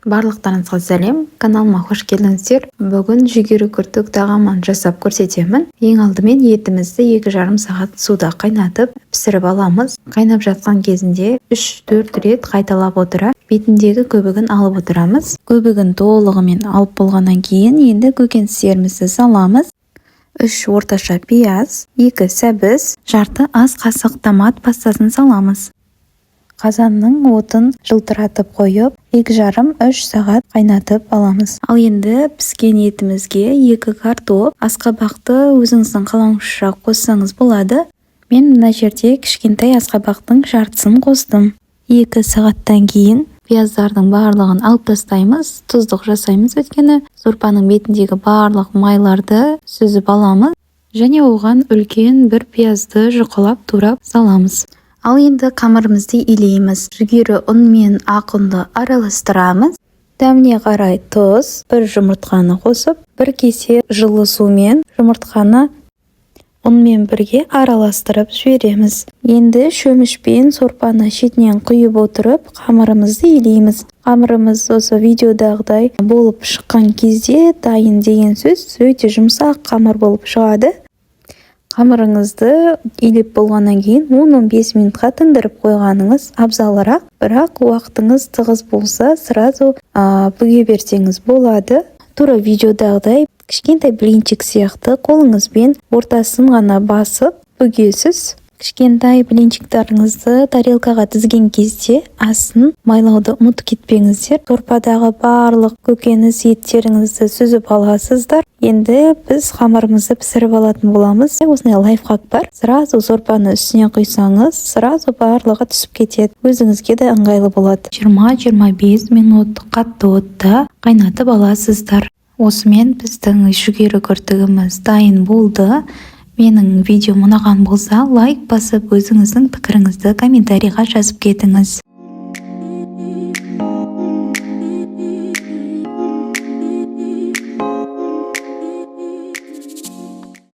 Барлықтарыңызға сәлем, каналыма қош келдіңіздер. Бүгін жүгері күртік тағамын жасап көрсетемін. Ең алдымен етімізді 2,5 сағат суда қайнатып пісіріп аламыз. Қайнап жатқан кезінде 3-4 рет қайталап отыра бетіндегі көбігін алып отырамыз. Көбігін толығымен алып болғаннан кейін енді көкөністерімізді саламыз. 3 орташа пияз, 2 сәбіз, жарты ас қасық томат пастасын саламыз. Қазанның отын жылтыратып қойып, 2,5-3 сағат қайнатып аламыз. Ал енді піскен етімізге 2 картоп, асқабақты өзіңіздің қалауыңызша қоссаңыз болады. Мен мына жерде кішкентай асқабақтың жартысын қостым. 2 сағаттан кейін пияздардың барлығын алып тастаймыз, тұздық жасаймыз, өйткені сорпаның бетіндегі барлық майларды сүзіп аламыз және оған үлкен бір пиязды жұқалап турап саламыз. Ал енді қамырымызды илейміз. Жүгері ұн мен ақ ұнды араластырамыз. Дәміне қарай тұз, бір жұмыртқаны қосып, бір кесе жылы сумен жұмыртқаны ұнмен бірге араластырып жібереміз. Енді шөмішпен сорпаны шетінен құйып отырып, қамырымызды илейміз. Қамырымыз осы видеодағыдай болып шыққан кезде дайын деген сөз, өте жұмсақ қамыр болып шығады. Қамырыңызды илеп болғаннан кейін 10-15 минутқа тындырып қойғаныңыз абзалырақ, бірақ уақытыңыз тығыз болса, сразу бүге берсеңіз болады. Тура видеодағыдай кішкентай блинчик сияқты қолыңызбен ортасын ғана басып бүгесіз. Кішкентай блинчиктарыңызды тарелкаға тізген кезде астын майлауды ұмытып кетпеңіздер. Сорпадағы барлық көкөніс еттеріңізді сүзіп аласыздар. Енді біз қамырымызды пісіріп алатын боламыз. Осындай лайфхак бар. Сразу сорпаны үстіне құйсаңыз, сразу барлығы түсіп кетеді. Өзіңізге де ыңғайлы болады. 20-25 минут қатты отта қайнатып аласыздар. Осымен біздің жүгері күртігіміз дайын болды. Менің видео ұнаған болса, лайк басып, өзіңіздің пікіріңізді комментарийға жазып кетіңіз.